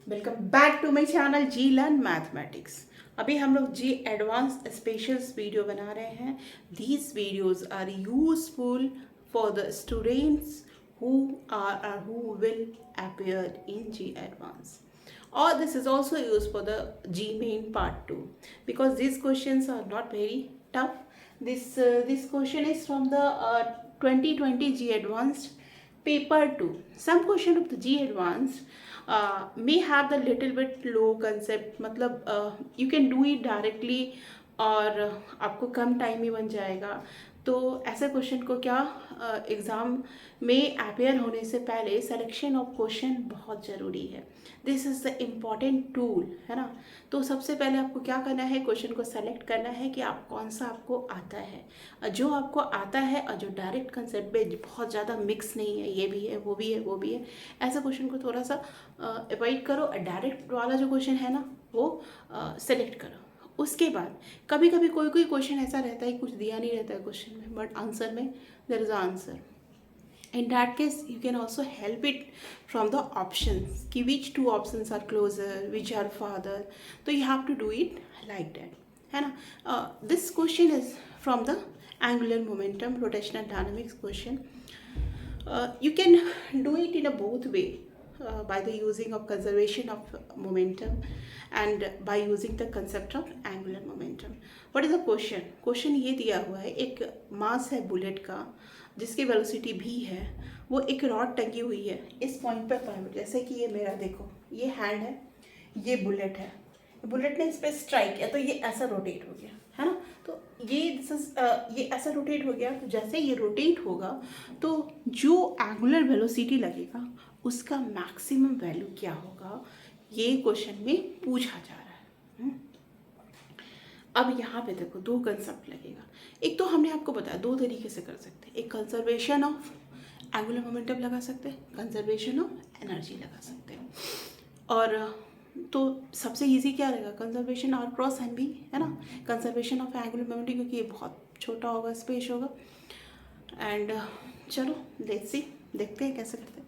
Welcome back to my channel G learn mathematics. अभी हम लोग जी एडवांस स्पेशल्स वीडियो बना रहे हैं। These videos are useful for the students who will appear in G Advance, or this is also used for the G Main Part 2 because these questions are not very tough. This question is from the 2020 G Advanced paper 2. Some question of the G Advanced may have the little bit low concept, मतलब you can do it directly और आपको कम time में बन जाएगा। तो ऐसे question को क्या एग्ज़ाम में अपेयर होने से पहले सिलेक्शन ऑफ क्वेश्चन बहुत ज़रूरी है। This is the important tool, है ना। तो सबसे पहले आपको क्या करना है, क्वेश्चन को सेलेक्ट करना है कि आप कौन सा आपको आता है। जो आपको आता है और जो डायरेक्ट कंसेप्ट में बहुत ज़्यादा मिक्स नहीं है, ये भी है वो भी है वो भी है, ऐसे क्वेश्चन को थोड़ा सा अवॉइड करो। डायरेक्ट वाला जो क्वेश्चन है ना वो सेलेक्ट करो। उसके बाद कभी कभी कोई कोई क्वेश्चन ऐसा रहता है, कुछ दिया नहीं रहता है क्वेश्चन में, बट आंसर में there is answer. In that case, you can also help it from the options कि which two options are closer, which are farther. So you have to do it like that, है ना। This question is from the angular momentum rotational dynamics question. You can do it in a both way, by the using of conservation of momentum and by using the concept of angular momentum. What is the question? Question ये दिया हुआ है, एक मास है bullet का जिसकी velocity भी है, वो एक रॉड टंगी हुई है इस पॉइंट पर पाइवट, जैसे कि ये मेरा देखो, ये हैंड है, ये बुलेट है, बुलेट ने इस पर स्ट्राइक किया तो ये ऐसा रोटेट हो गया, है ना। तो ये ऐसा रोटेट हो गया। तो जैसे ये रोटेट होगा तो जो एंगुलर वेलोसिटी लगेगा उसका मैक्सिमम वैल्यू क्या होगा, ये क्वेश्चन में पूछा जा रहा है। अब यहाँ पे देखो दो कंसेप्ट लगेगा। एक तो हमने आपको बताया दो तरीके से कर सकते हैं, एक कंजर्वेशन ऑफ एंगुलर मोमेंटम लगा सकते हैं, कंजर्वेशन ऑफ एनर्जी लगा सकते हैं। और तो सबसे इजी क्या रहेगा, conservation R cross M B, है ना, कंजर्वेशन ऑफ एंगुलर मोमेंटम, क्योंकि ये बहुत छोटा होगा, स्पेस होगा। एंड चलो लेट्स सी, देखते हैं कैसे करते हैं।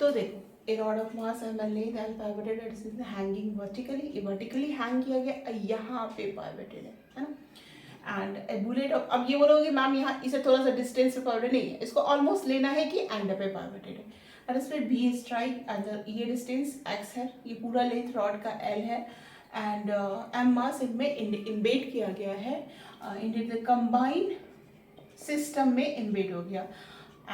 तो देखो, a rod of mass m length and pivoted at is hanging vertically, ये vertically hang किया गया, यहाँ पे pivoted है ना। एंड ए बुलेट ऑफ, अब ये बोलोगे मैम यहाँ इसे थोड़ा सा डिस्टेंस पे pivoted नहीं है, इसको ऑलमोस्ट लेना है कि एंड पे pivoted है। और इस पर बी स्ट्राइक अंदर, ये डिस्टेंस x है, ये पूरा लेंथ रॉड का l है, एंड m मास इनमें इम्बेड किया गया है, इन द कंबाइंड सिस्टम में इम्बेड हो गया।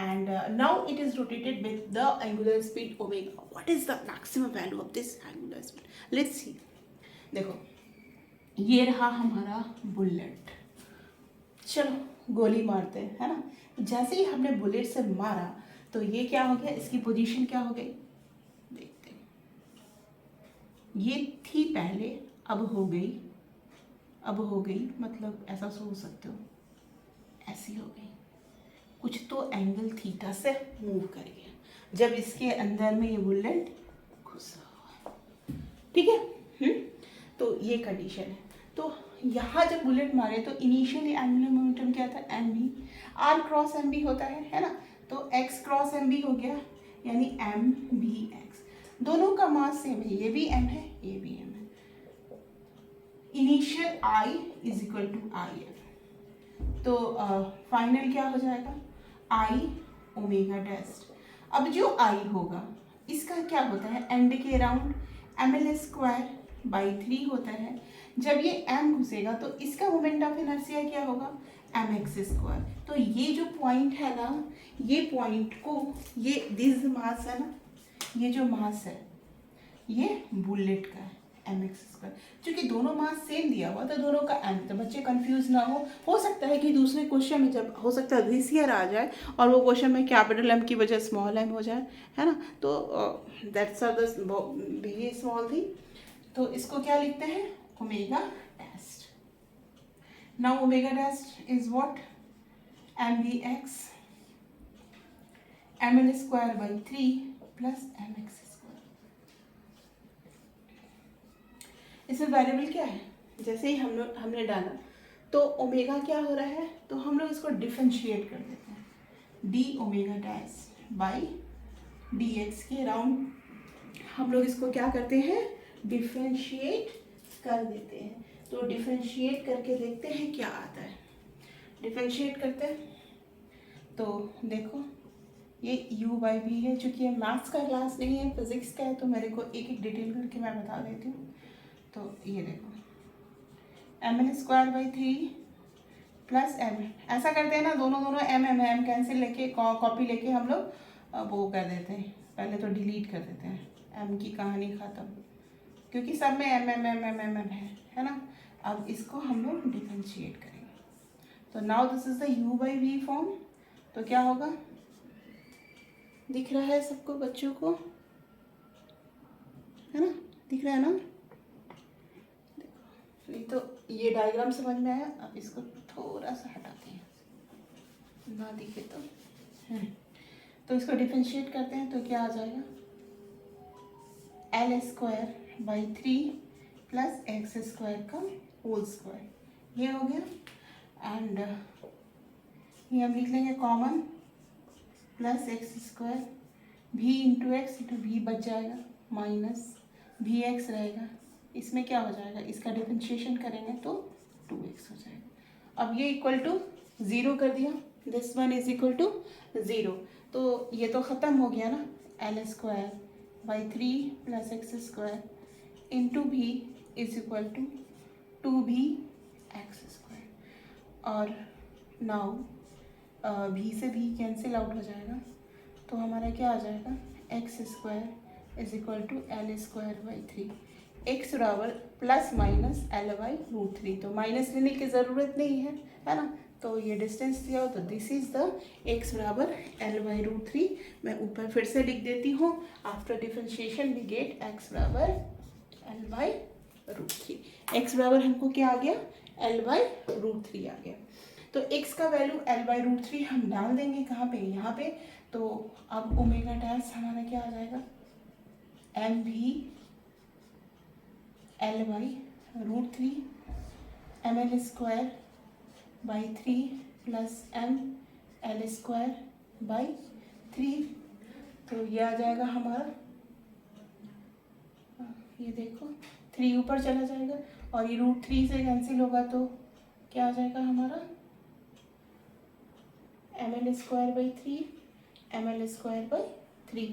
And now it is rotated with the angular speed omega. What is the maximum value of this angular speed? Let's see. देखो, ये रहा हमारा बुलेट। चलो गोली मारते हैं, है ना। जैसे ही हमने बुलेट से मारा तो ये क्या हो गया, इसकी पोजीशन क्या हो गई, देखते हैं। ये थी पहले, अब हो गई, मतलब ऐसा सोच सकते हो, ऐसी हो गई, कुछ तो एंगल थीटा से मूव कर गया जब इसके अंदर में ये बुलेट घुसा हुआ है, ठीक है। तो ये कंडीशन है। तो यहाँ जब बुलेट मारे तो इनिशियली एंगुलर मोमेंटम क्या था, M B, R cross M B होता है ना। तो एक्स क्रॉस एम बी हो गया, यानी एम बी एक्स, दोनों का मास सेम है, ये भी एम है ये भी एम है। Initial I is equal to I F, तो फाइनल क्या हो जाएगा, आई ओमेगा डैश। अब जो आई होगा इसका क्या होता है, एंड के around M L square by 3 होता है। जब ये एम घुसेगा तो इसका मोमेंट ऑफ इनर्शिया क्या होगा, एम एक्स स्क्वायर। तो ये जो पॉइंट है ना, ये पॉइंट को, ये दिस मास है ना, ये जो मास है ये बुलेट का है, एम एक्स स्क्वायर। क्योंकि दोनों मास सेम दिया हुआ था, दोनों का एम, तो बच्चे कंफ्यूज ना हो सकता है कि दूसरे क्वेश्चन में जब हो सकता है दिस ईयर आ जाए और वो क्वेश्चन में कैपिटल एम की वजह स्मॉल एम हो जाए, है ना। तो that's are the very small thing. तो इसको क्या लिखते हैं, omega dash. Now omega dash is what, M B X M L square by 3 plus M X. इसमें वेरिएबल क्या है, जैसे ही हमने डाला तो ओमेगा क्या हो रहा है, तो हम लोग इसको डिफरेंशिएट कर देते हैं, D omega dash by D x के अराउंड हम लोग इसको क्या करते हैं, डिफ्रेंशिएट कर देते हैं। तो डिफ्रेंशिएट करके देखते हैं क्या आता है। डिफ्रेंशिएट करते हैं तो देखो ये u बाई वी है। चूँकि ये मैथ्स का क्लास नहीं है, फिजिक्स का है, तो मेरे को एक एक डिटेल करके मैं बता देती हूँ। तो ये देखो ml² बाई 3 प्लस m, ऐसा करते हैं ना, दोनों m कैंसिल लेके कॉपी लेके हम लोग वो कर देते हैं, पहले तो डिलीट कर देते हैं, m की कहानी ख़त्म, क्योंकि सब में m है ना। अब इसको हम लोग डिफरेंशिएट करेंगे। तो now this is the u by V form. तो क्या होगा, दिख रहा है सबको, बच्चों को, है ना, दिख रहा है ना। देखो तो ये डायग्राम समझ में आया। अब इसको थोड़ा सा हटाते हैं, ना दिखे तो इसको डिफरेंशिएट करते हैं। तो क्या आ जाएगा, l² बाई 3 प्लस x² का होल स्क्वायर, ये हो गया। एंड ये हम लिख लेंगे common, plus x², v into X into V बच जाएगा, माइनस वी एक्स रहेगा। इसमें क्या हो जाएगा, इसका डिफरेंशिएशन करेंगे तो 2x हो जाएगा। अब ये इक्वल टू 0 कर दिया, this one is equal to 0। तो ये तो ख़त्म हो गया ना, l² by 3 plus x² into B is equal to 2bx²। और नाउ भी से भी कैंसिल आउट हो जाएगा, तो हमारा क्या आ जाएगा, x² is equal to l² by 3, x बराबर प्लस माइनस l/√3। तो माइनस लेने की ज़रूरत नहीं है ना। तो ये डिस्टेंस दिया हो तो दिस इज़ द x बराबर l/√3। मैं ऊपर फिर से लिख देती हूँ, after differentiation we get x बराबर l/√3। x बराबर हमको क्या आ गया, l/√3 आ गया। तो x का वैल्यू l/√3 हम डाल देंगे कहाँ पे, यहाँ पे। तो अब ओमेगा डैश हमारा क्या आ जाएगा, mv l/√3 ml² by 3 plus m l² by 3। तो ये आ जाएगा हमारा, ये देखो 3 ऊपर चला जाएगा और ये √3 से कैंसिल होगा, तो क्या आ जाएगा हमारा, ml² बाई 3 ml² बाई 3।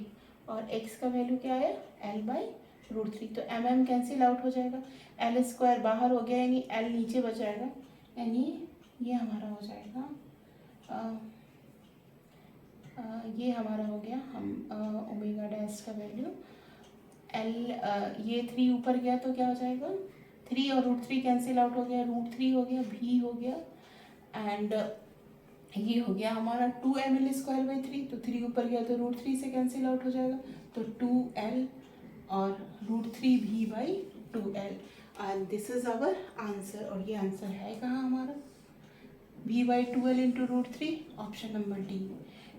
और x का वैल्यू क्या है, l/√3। तो mm कैंसिल आउट हो जाएगा, l² बाहर हो गया, यानी l नीचे बचाएगा, यानी ये हमारा हो जाएगा ये हमारा हो गया, हम ओमेगा डैश का वैल्यू l, ये 3 ऊपर गया तो क्या हो जाएगा, 3 और √3 कैंसिल आउट हो गया, √3 हो गया, भी हो गया, एंड ये हो गया हमारा 2ml² बाई 3। तो 3 ऊपर गया तो √3 से कैंसिल आउट हो जाएगा, तो 2l और √3 भी by 2l। And this is our answer. और ये आंसर है कहाँ हमारा, v by 2l into √3, option number D.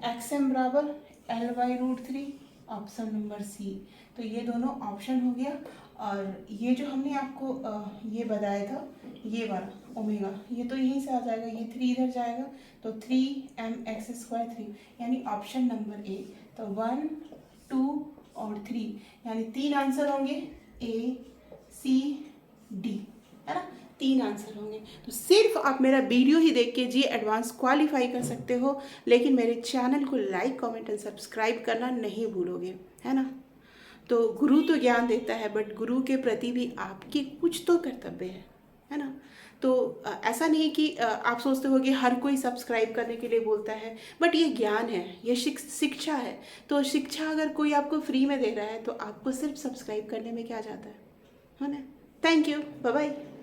xm बराबर l/√3, ऑप्शन नंबर सी। तो ये दोनों ऑप्शन हो गया। और ये जो हमने आपको ये बताया था, ये वाला ओमेगा, ये तो यहीं से आ जाएगा, ये 3 इधर जाएगा, तो 3mx² 3, यानी ऑप्शन नंबर ए। तो 1, 2 और 3, यानी 3 आंसर होंगे, ए सी डी, है ना, 3 आंसर होंगे। तो सिर्फ आप मेरा वीडियो ही देख के जी एडवांस क्वालिफाई कर सकते हो, लेकिन मेरे चैनल को लाइक, कमेंट एंड सब्सक्राइब करना नहीं भूलोगे, है ना। तो गुरु तो ज्ञान देता है, बट गुरु के प्रति भी आपकी कुछ तो कर्तव्य है ना। तो ऐसा नहीं कि आप सोचते हो कि हर कोई सब्सक्राइब करने के लिए बोलता है, बट ये ज्ञान है, ये शिक्षा है। तो शिक्षा अगर कोई आपको फ्री में दे रहा है तो आपको सिर्फ सब्सक्राइब करने में क्या जाता है ना। Thank you, bye bye.